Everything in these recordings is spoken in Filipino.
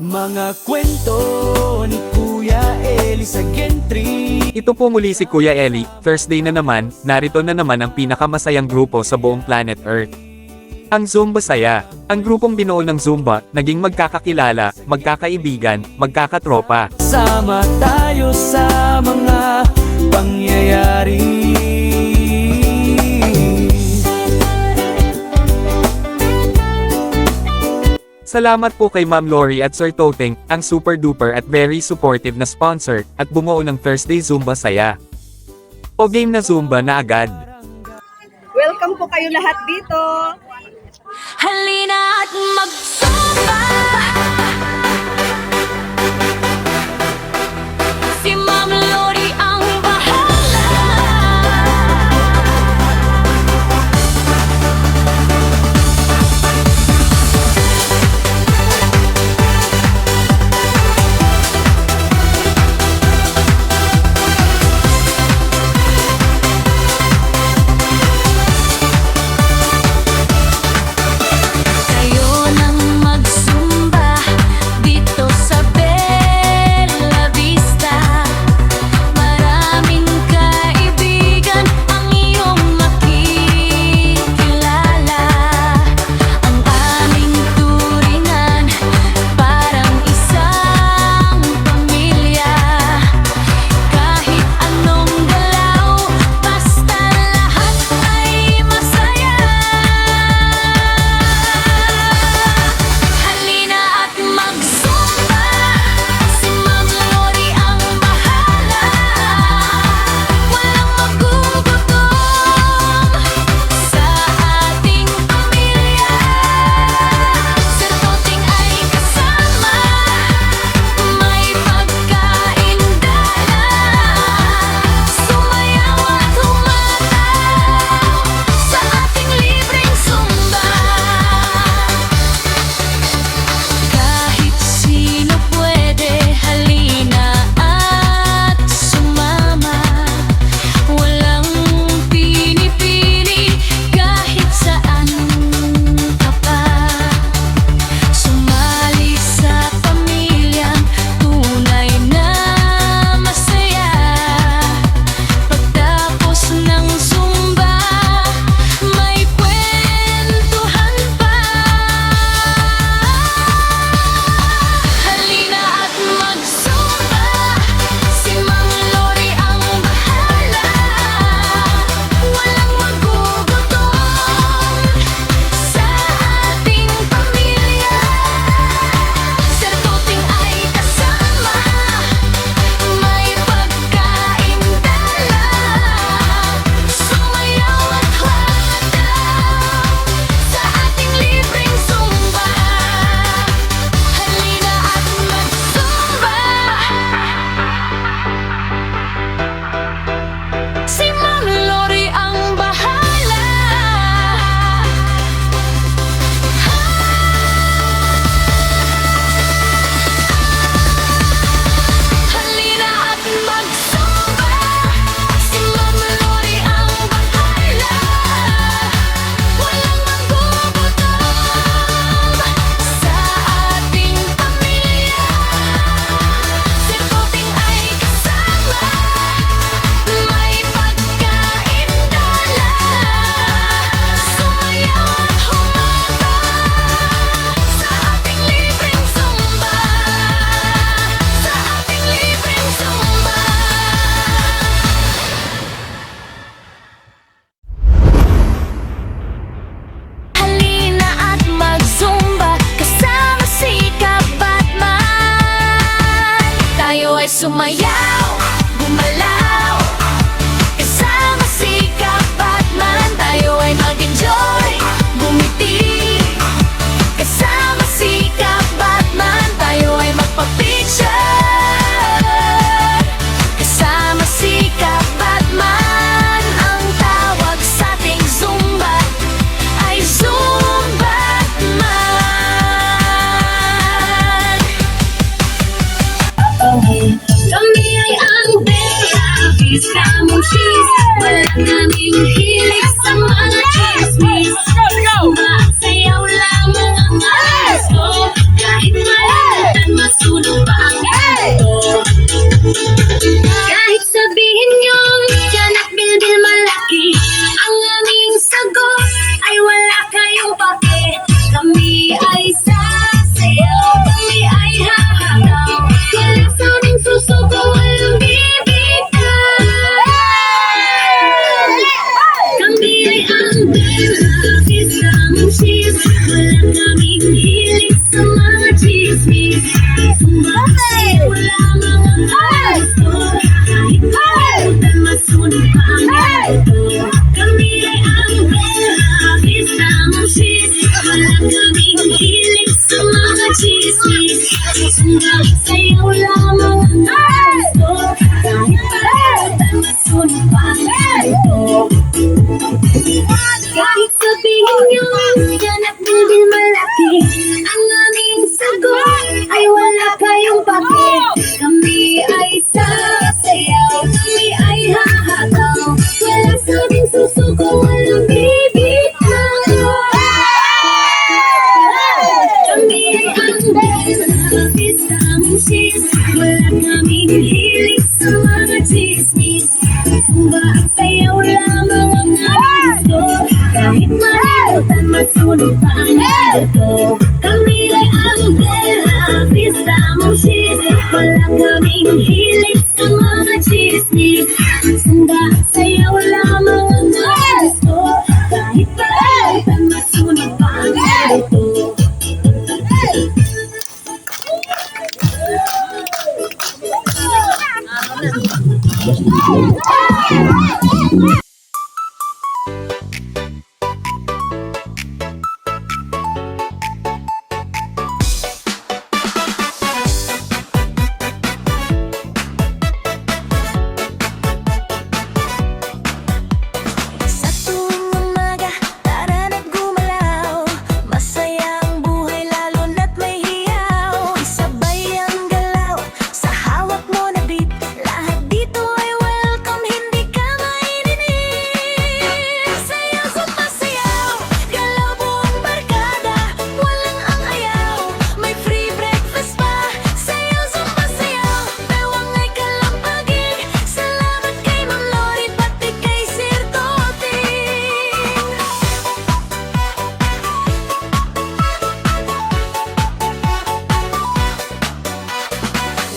Mga kwento ni Kuya Eli sa Gentry. Ito po muli si Kuya Eli. Thursday na naman, narito na naman ang pinakamasayang grupo sa buong planet Earth. Ang Zumba Saya. Ang grupong binuo ng Zumba, naging magkakakilala, magkakaibigan, magkakatropa. Sama tayo sa mga pangyayari. Salamat po kay Ma'am Lori at Sir Toteng, ang super duper at very supportive na sponsor, at bumuo ng Thursday Zumba Saya. O game na Zumba na agad. Welcome po kayo lahat dito. Halina at magsumba. Si Ma'am Lori ang bahala. Sumayaw, gumalaw, kasama si Batman. Tayo ay mag-enjoy, bumiti, kasama si Batman. Tayo ay magpa-picture, kasama si Batman. Ang tawag sa ating Zumba ay Zumbatman. Kami ay ang Bella Vista Munchies. Wala naming hilig sa mga chismis. Sumasayaw lamang ang gusto. Kahit malitan Sumasayaw lamang ang gusto. Kahit pagod masunod pa ang ganito. Kami ay ang Bella Vista Monchis. Wala kaming hilig sa mga chismis. Sumasayaw lamang ang gusto. Kahit pagod masunod pa ang ganito. Kahit sabihin niyo ganap din malaki, ang aming sagot ay wala kayong pake. Kami ay sasayaw, kami ay hahataw. Wala sabing susuko, walang bibitaw. Kami ay ang Bella Vista Monchis. Wala kaming hilig sa mga chismis. Sumba at sayaw lamang ang gusto. Kahit malimutan, masunod pa ang ganito. Kami ay ang Bella Vista Monchis. Wala kaming hilig sa mga chismis. Sumba at sayaw lamang ang gusto. Kahit malimutan, masunod pa ang ganito. Sa tuwing umaga, tara na't gumalaw. Masaya ang buhay lalo na't may hiyaw. Isabay ang galaw sa hawak mo na beat. Lahat dito ay welcome, hindi ka maininig. Sayaw, sumasayaw, galaw buong barkada. Walang ang ayaw, may free breakfast pa. Sayaw, sumasayaw, bewang ay kalampagin. Salamat kay Ma'am Lori, pati kay Sir Toting.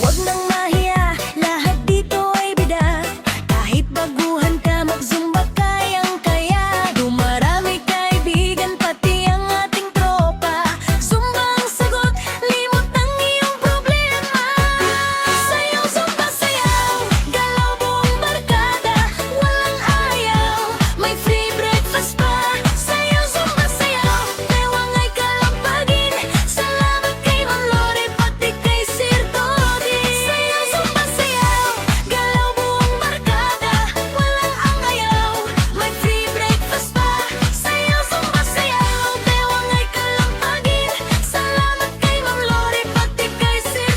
Huwag nang mahiya, lahat dito ay bida. Kahit baguhan ka, mag-zumba kayang-kaya. Dumarami kaibigan, pati ang ating tropa. Zumba ang sagot, limot ang iyong problema. Sayaw, zumba, sayaw, galaw buong barkada. Walang ayaw, may free breakfast pa. Sayaw, zumba, sayaw, bewang ay kalampagin. Salamat kay Ma'am Lori, pati kay Sir Toting. Sayaw, zumba, sayaw, galaw buong barkada. Walang ang ayaw, may free breakfast pa. Sayaw, zumba, sayaw, bewang ay kalampagin. Salamat kay Ma'am Lori, pati kay Sir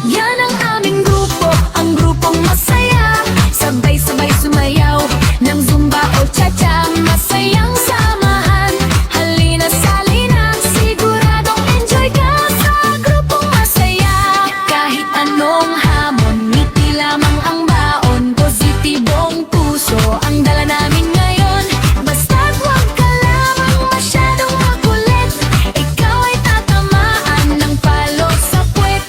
Yan ang aming grupo, ang grupong masaya. Sabay-sabay sumayaw ng zumba o cha-cha. Masayang samahan, halina salina. Siguradong enjoy ka sa grupong masaya. Kahit anong hamon, ngiti lamang ang baon. Positibong puso ang dala namin ngayon. Basta't huwag ka lamang masyadong makulit. Ikaw ay tatamaan ng palo sa puwet.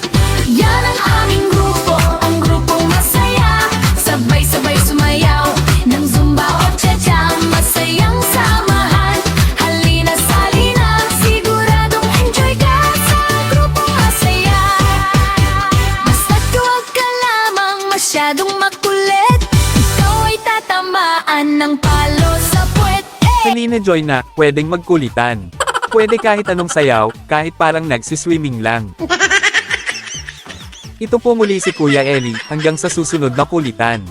Yan ang aming grupo, ang grupong masaya. Sabay-sabay sumayaw ng zumba o cha-cha. Masayang samahan, halina salina. Siguradong enjoy ka sa grupong masaya. Basta't huwag ka lamang masyadong makulit. Ikaw ay tatamaan ng palo sa puwet. Halina Joy na, pwedeng magkulitan. Pwede kahit anong sayaw, kahit parang nagsiswimming lang. Ito po muli si Kuya Eli, hanggang sa susunod na kulitan.